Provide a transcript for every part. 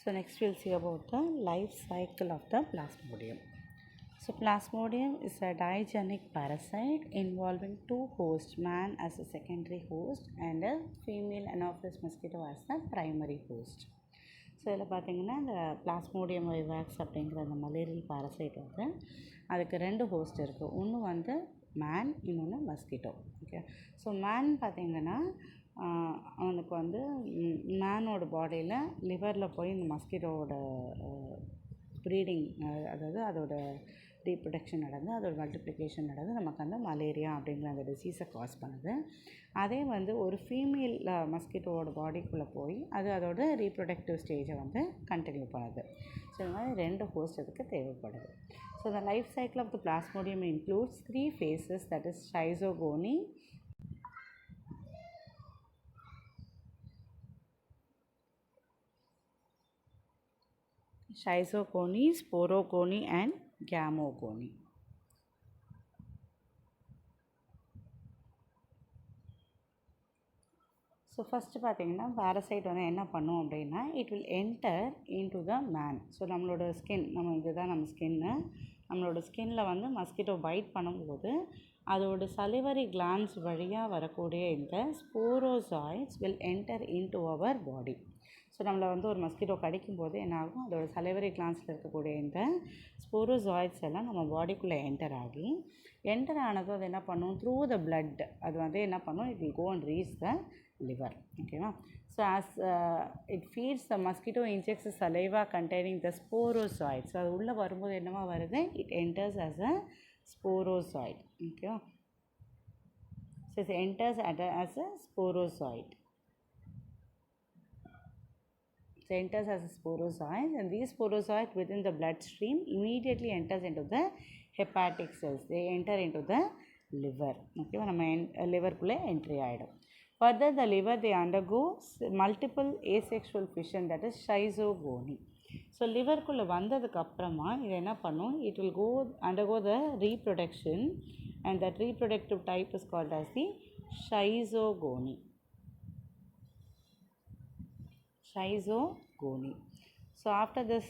So next we'll see about the life cycle of the Plasmodium. So Plasmodium is a digenic parasite involving two hosts, man as a secondary host and a female Anopheles mosquito as the primary host. So இதில் பார்த்திங்கன்னா இந்த plasmodium vivax அப்படிங்கிற அந்த malarial parasite வந்து அதுக்கு ரெண்டு host இருக்குது. ஒன்று வந்து மேன், இன்னொன்று மஸ்கிட்டோ. ஓகே, ஸோ மேன் பார்த்திங்கன்னா அவனுக்கு வந்து மேனோட பாடியில் லிவரில் போய் இந்த மஸ்கிட்டோட ப்ரீடிங், அதாவது அதோட ரீப்ரொடக்ஷன் நடந்து அதோட மல்டிப்ளிகேஷன் நடந்து நமக்கு அந்த மலேரியா அப்படிங்கிற அந்த டிசீஸை காஸ் பண்ணுது. அதே வந்து ஒரு ஃபீமேல் மஸ்கிட்டோட பாடிக்குள்ளே போய் அது அதோட ரீப்ரொடக்டிவ் ஸ்டேஜை வந்து கண்டினியூ பண்ணுது. ஸோ இந்த மாதிரி ரெண்டு ஹோஸ்ட் அதுக்கு தேவைப்படுது. So the life cycle of the plasmodium includes 3 phases, that is schizogony, sporogony and gamogony. So first பார்த்திங்கன்னா பேரசைட் வந்து என்ன பண்ணும் அப்படின்னா, it will enter into the man. So நம்மளோட ஸ்கின், இதுதான் நம்ம ஸ்கின்னு, நம்மளோட ஸ்கின்னில் வந்து மஸ்கிட்டோ பைட் பண்ணும்போது அதோட சலிவரி கிளான்ஸ் வழியாக வரக்கூடிய இந்த sporozoites will enter into our body. So நம்மளை வந்து ஒரு மஸ்கிட்டோ கடிக்கும்போது என்னாகும், அதோட சலிவரி கிளான்ஸில் இருக்கக்கூடிய இந்த ஸ்போரோசாய்ட்ஸ் எல்லாம் நம்ம பாடிக்குள்ளே என்டர் ஆகி, என்டர் ஆனதும் அது என்ன பண்ணும், த்ரூ த பிளட் அது வந்து என்ன பண்ணும், it will go and reach the liver. ஓகேவா? So as it feeds the mosquito injects saliva containing the sporozoite. So அது உள்ளே வரும்போது என்னவா வருது, it enters as a sporozoite. ஓகேவா? So it enters as a sporozoite. So enters as a sporozoite, and these sporozoites within the bloodstream immediately enters into the hepatic cells. They enter into the liver. Okay, நம்ம லிவருக்குள்ளே entry ஆகிடும். Further, the liver they undergo multiple asexual fission, that is schizogony. So லிவருக்குள்ளே வந்ததுக்கு அப்புறமா இது என்ன பண்ணும், it will undergo the reproduction, and that reproductive type is called as the schizogony. So after this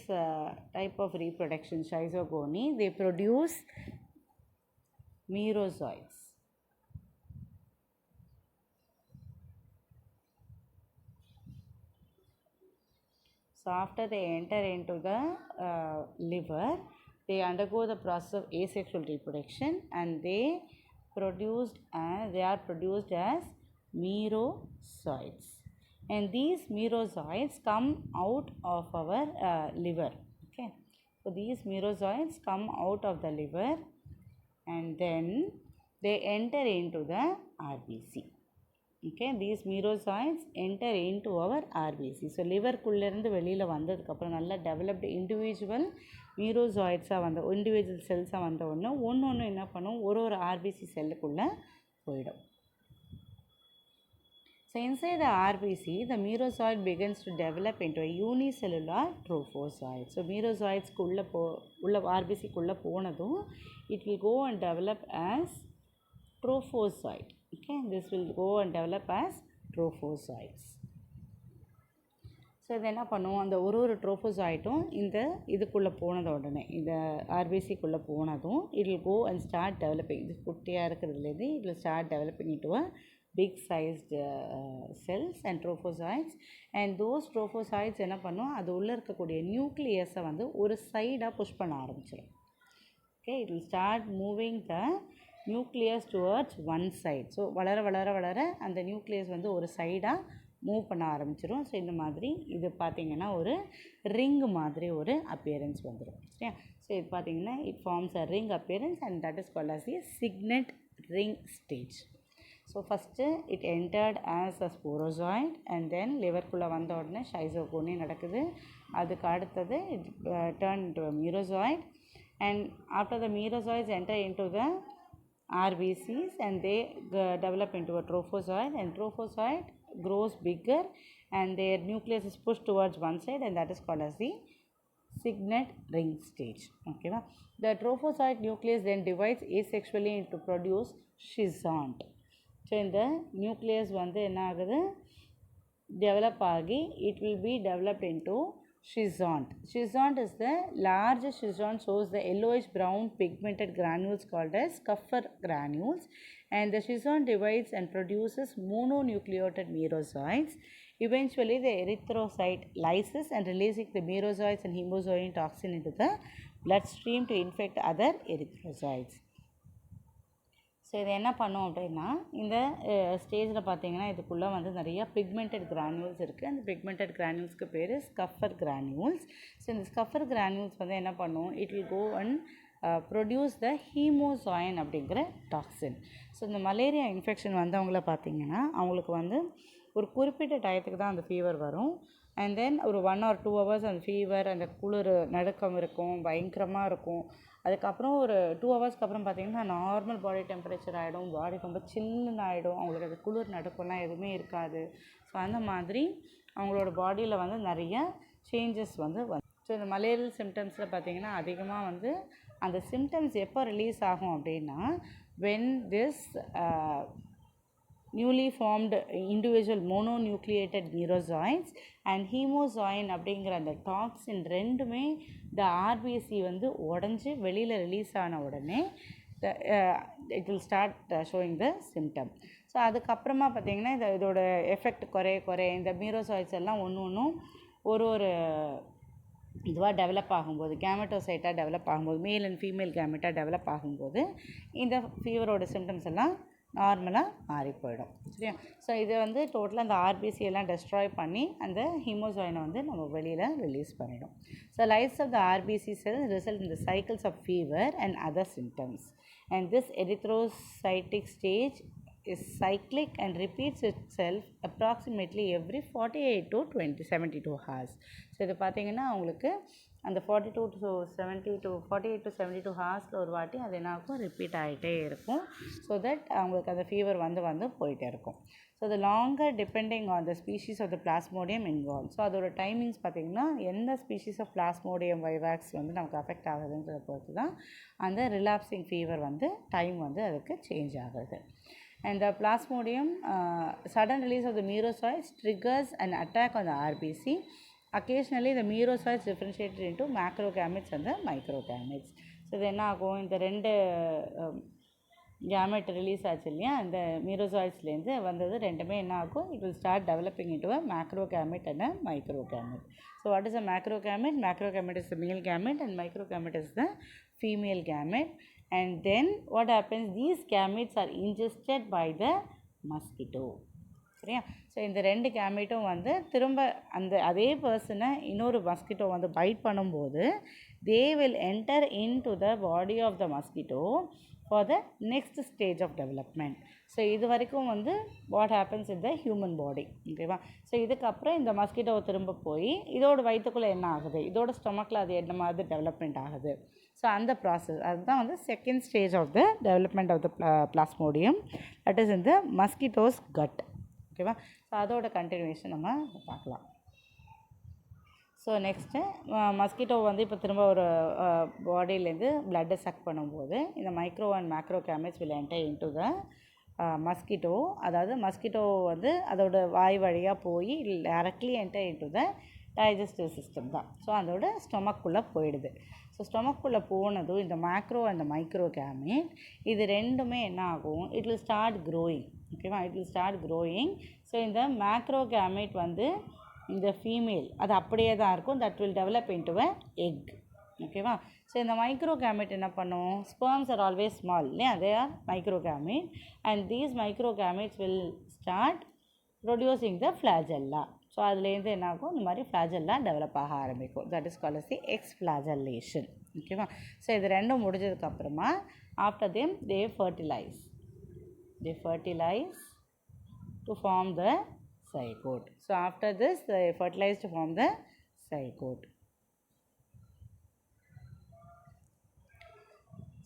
type of reproduction, schizogony, they produce merozoites. So after they enter into the liver, they undergo the process of asexual reproduction, and they are produced as merozoites. And these merozoites come out of our liver. Okay, so these merozoites come out of the liver, and then they enter into the RBC. Okay, these merozoites enter into our RBC. So liver குள்ளேருந்து வெளியில் வந்ததுக்கப்புறம் நல்லா developed individual மீரோசாய்ட்ஸாக வந்த individual செல்ஸாக வந்த உடனே ஒன்று என்ன பண்ணும், ஒரு ஆர்பிசி செல்லுக்குள்ளே போயிடும். So inside the RBC, the merozoite begins to develop into a unicellular trophozoite. So merozoites உள்ள RBC குள்ளே போனதும் it will go and develop as trophozoite. Okay, this will go and develop as trophozoites. So இது என்ன பண்ணுவோம், அந்த ஒரு ட்ரோஃபோசாய்ட்டும் இந்த இதுக்குள்ளே போனது உடனே, இந்த ஆர்பிசிக்குள்ளே போனதும் it will go and start developing. இது குட்டியாக இருக்கிறதுலேருந்து it will start developing into a big sized cells and trophozoites, and those trophozoites என்ன பண்ணும், அது உள்ளே இருக்கக்கூடிய நியூக்ளியஸை வந்து ஒரு சைடாக புஷ் பண்ண ஆரம்பிச்சிடும். Okay, it will start moving the nucleus towards one side. So வளர அந்த நியூக்ளியஸ் வந்து ஒரு சைடாக மூவ் பண்ண ஆரம்பிச்சிடும். ஸோ இந்த மாதிரி இது பார்த்திங்கன்னா ஒரு ரிங் மாதிரி ஒரு அப்பியரன்ஸ் வந்துடும். சரியா? ஸோ இது பார்த்திங்கன்னா it forms a ring appearance, and that is called as the signet ring stage. So first it entered as a sporozoite, and then லிவர்க்குள்ளே வந்த உடனே ஷைசோகோனி நடக்குது. அதுக்கு அடுத்தது it turn into a merozoite, and after the merozoites enter into the RBCs, and they develop into a trophozoite, and trophozoite grows bigger and their nucleus is pushed towards one side, and that is called as the signet ring stage. Okay, the trophozoite nucleus then divides asexually into produce schizont. So in the nucleus வந்து என்ன ஆகுது, develop ஆகி it will be developed into Schizont. Schizont is the large schizont shows the yellowish brown pigmented granules called as Kupffer granules, and the schizont divides and produces mononucleated merozoites. Eventually, the erythrocyte lyses and releasing the merozoites and hemozoin toxin into the bloodstream to infect other erythrocytes. So இது என்ன பண்ணோம் அப்படின்னா இந்த ஸ்டேஜில் பார்த்தீங்கன்னா இதுக்குள்ளே வந்து நிறைய பிக்மெண்டட் கிரானியூல்ஸ் இருக்குது. அந்த பிக்மெண்டட் கிரானியூல்ஸ்க்கு பேர் ஸ்கஃபர் கிரானியூல்ஸ். ஸோ இந்த ஸ்கஃபர் கிரானியூல்ஸ் வந்து என்ன பண்ணும், it will go and produce the hemozoin அப்படிங்கிற டாக்ஸின். ஸோ இந்த மலேரியா இன்ஃபெக்ஷன் வந்தவங்கள பார்த்தீங்கன்னா அவங்களுக்கு வந்து ஒரு குறிப்பிட்ட டயத்துக்கு தான் அந்த ஃபீவர் வரும். அண்ட் தென் ஒரு 1 or 2 hours அந்த ஃபீவர், அந்த குளிர் நடுக்கம் இருக்கும், பயங்கரமாக இருக்கும். அதுக்கப்புறம் ஒரு 2 ஹவர்ஸ்க்கு அப்புறம் பார்த்திங்கன்னா நார்மல் பாடி டெம்பரேச்சர் ஆகிடும், பாடி ரொம்ப சில்லுன்னு ஆகிடும், அவங்களுக்கு அது குளிர் நடுக்கம்லாம் எதுவுமே இருக்காது. ஸோ அந்த மாதிரி அவங்களோட பாடியில் வந்து நிறைய சேஞ்சஸ் வந்து ஸோ இந்த மலேரியல் சிம்டம்ஸில் பார்த்திங்கன்னா அதிகமாக வந்து அந்த சிம்டம்ஸ் எப்போ ரிலீஸ் ஆகும் அப்படின்னா when this newly formed individual mononucleated merozoites and hemozoin அப்படிங்கிற அந்த டாக்ஸின் ரெண்டுமே இந்த ஆர்பிசி வந்து உடஞ்சி வெளியில் ரிலீஸ் ஆன உடனே it will start showing the symptom. So அதுக்கப்புறமா பார்த்திங்கன்னா இதோட எஃபெக்ட் குறைய இந்த மீரோசாய்ட்ஸ் எல்லாம் ஒன்றும் ஒரு இதுவாக டெவலப் ஆகும்போது, கேமெட்டோசைட்டாக டெவலப் ஆகும்போது, மேல் அண்ட் ஃபீமேல் கேமெட்டாக டெவலப் ஆகும்போது இந்த ஃபீவரோட சிம்டம்ஸ் எல்லாம் நார்மலாக மாறி போயிடும். சரியா? ஸோ இதை வந்து டோட்டலாக அந்த ஆர்பிசி எல்லாம் டெஸ்ட்ராய் பண்ணி அந்த ஹீமோசாயினை வந்து நம்ம வெளியில் ரிலீஸ் பண்ணிடும். So life's of the RBC cells result in the cycles of fever and other symptoms. And this erythrocytic stage is cyclic and repeats itself approximately every 48 to 72 hours. So இது பார்த்திங்கன்னா அவங்களுக்கு அந்த 48 to 72 ஹார்ஸில் ஒரு வாட்டி அது என்ன ஆகும், ரிப்பீட் ஆகிட்டே இருக்கும். ஸோ தட் அவங்களுக்கு அந்த ஃபீவர் வந்து போயிட்டே இருக்கும். So the longer depending on the species of the plasmodium involved. So அதோட டைமிங்ஸ் பார்த்திங்கன்னா எந்த ஸ்பீஷீஸ் ஆஃப் plasmodium vivax வந்து நமக்கு அஃபெக்ட் ஆகுதுன்றத பொறுத்து தான் அந்த ரிலாப்ஸிங் ஃபீவர் வந்து டைம் வந்து அதுக்கு சேஞ்ச் ஆகுது. And the plasmodium sudden release of the merozoites triggers an attack on the RBC. Occasionally the merozoites differentiated into macrogametes and the microgametes. So இது என்ன ஆகும், இந்த ரெண்டு கேமெட் ரிலீஸ் ஆச்சு இல்லையா, அந்த மீரோசாய்ட்ஸ்லேருந்து வந்தது ரெண்டுமே என்ன ஆகும், it will start developing into a macrogamete and a microgamete. So what is a macrogamete? Macrogame is the male gamete and microgame is the female gamete. And then what happens, these gametes are ingested by the mosquito. சரியா? So இந்த ரெண்டு கேமெட்டும் வந்து திரும்ப அந்த அதே பர்சனை இன்னொரு mosquito வந்து பைட் பண்ணும்போது they will enter into the body of the mosquito for the next stage of development. So இது வரைக்கும் வந்து what happens in the human body. ஓகேவா? ஸோ இதுக்கப்புறம் இந்த மஸ்கிட்டோவை திரும்ப போய் இதோட வயிற்றுக்குள்ளே என்ன ஆகுது, இதோட ஸ்டொமக்கில் அது என்ன மாதிரி டெவலப்மெண்ட் ஆகுது. ஸோ அந்த ப்ராசஸ் அதுதான் வந்து second stage of the development of the plasmodium, that is in the mosquito's gut. ஓகேவா? ஸோ அதோட கண்டினியூஷன் நம்ம பார்க்கலாம். ஸோ நெக்ஸ்ட்டு மஸ்கிட்டோ வந்து இப்போ திரும்ப ஒரு பாடியிலேருந்து பிளட்டை சக் பண்ணும்போது இந்த micro and macro gametes will enter into the mosquito. அதாவது மஸ்கிட்டோ வந்து அதோட வாய் வழியாக போய் டைரக்ட்லி என்டர் இன்டு த டைஜஸ்டிவ் சிஸ்டம் தான். ஸோ அதோட ஸ்டொமக்குள்ளே போயிடுது. ஸோ ஸ்டொமக்குள்ளே போனதும் இந்த மேக்ரோ அண்ட் மைக்ரோ கேமெட் இது ரெண்டுமே என்ன ஆகும், இட் வில் ஸ்டார்ட் க்ரோயிங். ஓகேவா? It will start growing. So இந்த மேக்ரோ கேமெட் வந்து இந்த ஃபீமேல் அது அப்படியே தான் இருக்கும், that will develop into a egg. ஓகேவா? ஸோ இந்த மைக்ரோ கேமெட் என்ன பண்ணும், ஸ்பெர்ம்ஸ் ஆர் ஆல்வேஸ் ஸ்மால் இல்லையா, அதே are micro gamete and these micro gametes will start producing the flagella. So அதுலேருந்து என்ன ஆகும், இந்த மாதிரி ஃப்ளாஜெல்லா டெவலப் ஆக ஆரம்பிக்கும். தட் இஸ் கால்ட் அஸ் தி எக்ஸ்ஃப்ளாஜெல்லேஷன். ஓகேவா? ஸோ இது ரெண்டும் முடிஞ்சதுக்கப்புறமா after them they fertilize to form the zygote. So after this they fertilize to form the zygote.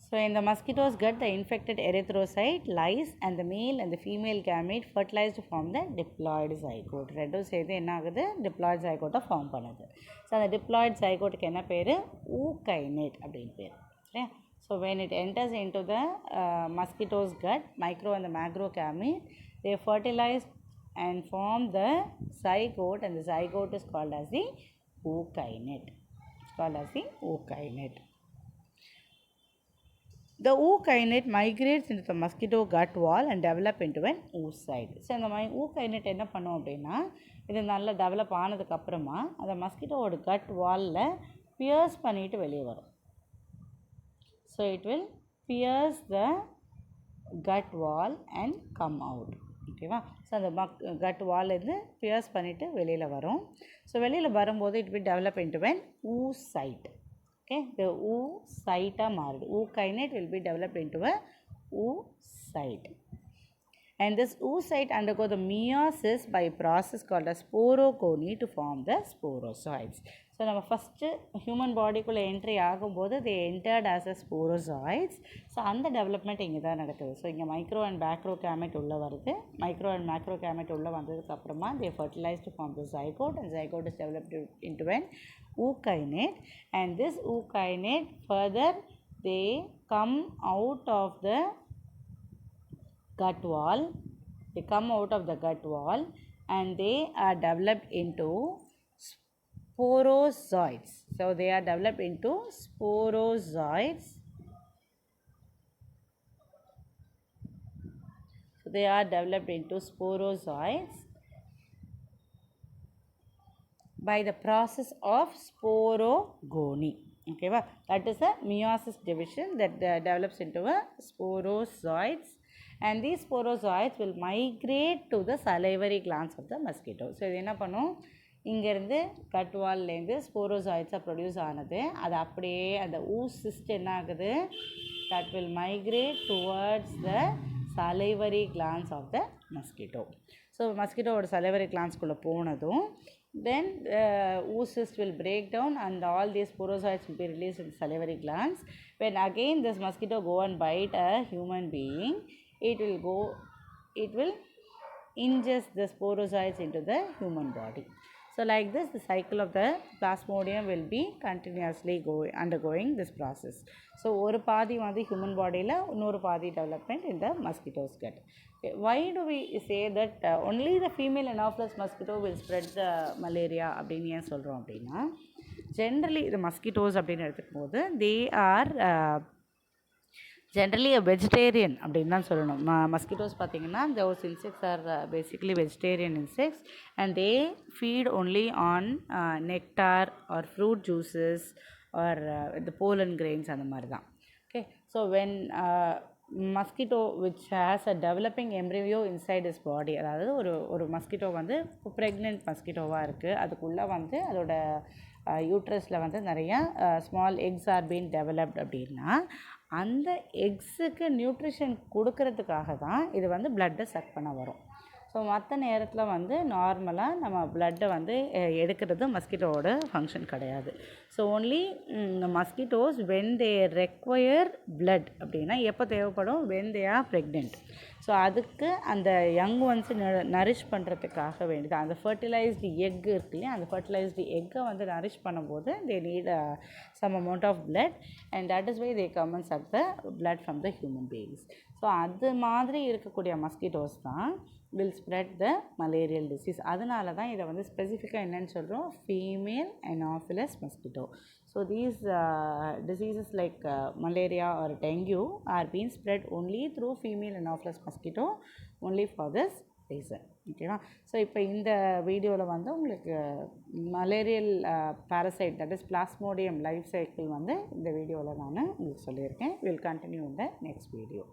So in the mosquito's gut the infected erythrocyte lies and the male and the female gamete fertilize to form the diploid zygote. ரெண்டும் சேர்ந்து என்ன ஆகுது, diploid zygote form பண்ணுது. So அந்த diploid zygote என்ன பேர், ookinete அப்படின்னு பேர். சரியா? So when it enters into the mosquito's gut, micro and the macro gamete, they fertilize and form the zygote, and the zygote is called as the ookinete. It's called as the ookinete. The ookinete migrates into the mosquito gut wall and develop into an oocyte. So இந்த ookinete என்ன பண்ணும் அப்படின்னா, இது நல்லா develop ஆனதுக்கப்புறமா அந்த மஸ்கிட்டோவோட cut வாலில் piers பண்ணிட்டு வெளியே வரும். So it will pierce the gut wall and come out. ஓகேவா? ஸோ அந்த கட் வால்லேருந்து பியர்ஸ் பண்ணிவிட்டு வெளியில் வரும். ஸோ வெளியில் வரும்போது it will develop into an oocyte. Okay, the oocyte மாறுது. ookinete will be developed into a oocyte. And this oocyte undergo the meiosis by a process called as sporogony to form the sporozoites. So நம்ம first human பாடிக்குள்ளே entry ஆகும்போது தே entered as அ ஸ்போரோசாய்ட்ஸ். So அந்த development இங்கே தான் நடக்குது. So இங்கே micro and macro gamete உள்ளே வருது. Micro and macro gamete உள்ளே வந்ததுக்கப்புறமா they fertilize to form the zygote and zygote is developed into an ookinete. And this ookinete further they come out of the gut wall. They come out of the gut wall and they are developed into sporozoites. So they are developed into sporozoites. So they are developed into sporozoites by the process of sporogony. Okay, that is a meiosis division that develops into a sporozoites. And these sporozoites will migrate to the salivary glands of the mosquito. So இது என்ன பண்ணும், இங்கேருந்து கட்வால்லேருந்து ஸ்போரோசாய்ட்ஸாக produce ஆனது அது அப்படியே அந்த oocyst என்ன ஆகுது, that will migrate towards the salivary glands of the mosquito. So மஸ்கிட்டோவோட salivary glandsகுள்ளே போனதும் then oocyst will break down and all these sporozoites will be released in the salivary glands. When again this mosquito go and bite a human being, it will ingest the sporozoites into the human body. So like this the cycle of the plasmodium will be continuously undergoing this process. So ஒரு பாதி வந்து human bodyல இன்னொரு பாதி development in the mosquitoes gut. Okay. Why do we say that only the female anopheles mosquito will spread the malaria அப்படின்னு ஏன் சொல்கிறோம் அப்படின்னா, generally the mosquitoes அப்படின்னு எடுத்துக்கும் போது they are generally a vegetarian அப்படின்னு தான் சொல்லணும். மஸ்கிட்டோஸ் பார்த்திங்கன்னா those insects are basically vegetarian insects and they feed only on nectar or fruit juices or the pollen grains அந்த மாதிரி தான். Okay, so when mosquito which has a developing embryo inside its body, அதாவது ஒரு mosquito வந்து pregnant மஸ்கிட்டோவாக இருக்குது, அதுக்குள்ளே வந்து அதோட யூட்ரஸில் வந்து நிறையா small X R been developed அப்படின்னா அந்த எக்ஸுக்கு நியூட்ரிஷன் கொடுக்கறதுக்காக தான் இது வந்து பிளட்டை சக் பண்ண வரும். ஸோ மற்ற நேரத்தில் வந்து நார்மலாக நம்ம பிளட்டை வந்து எடுக்கிறது மஸ்கிட்டோவோட ஃபங்க்ஷன் கிடையாது. So only mosquitoes when they require blood அப்படின்னா எப்போ தேவைப்படும், when they are pregnant. So அதுக்கு அந்த யங் ஒன்ஸு நரிஷ் பண்ணுறதுக்காக வேண்டியது அந்த ஃபர்டிலைஸ்டு எக் இருக்கு இல்லையா, அந்த ஃபர்டிலைஸ்டு எக்கை வந்து நரிஷ் பண்ணும்போது they need some amount of blood and that is why they come and suck the blood from the human beings. So அது மாதிரி இருக்கக்கூடிய மஸ்கிட்டோஸ் தான் will spread the malarial disease. அதனால தான் இதை வந்து ஸ்பெசிஃபிக்காக என்னென்னு சொல்கிறோம், female anopheles mosquito. So these diseases like malaria or dengue are being spread only through female anopheles mosquito only for this reason. ஓகேவா? ஸோ இப்போ இந்த வீடியோவில் வந்து உங்களுக்கு malarial parasite that is plasmodium life cycle வந்து இந்த வீடியோவில் நான் உங்களுக்கு சொல்லியிருக்கேன். Will continue in the next video.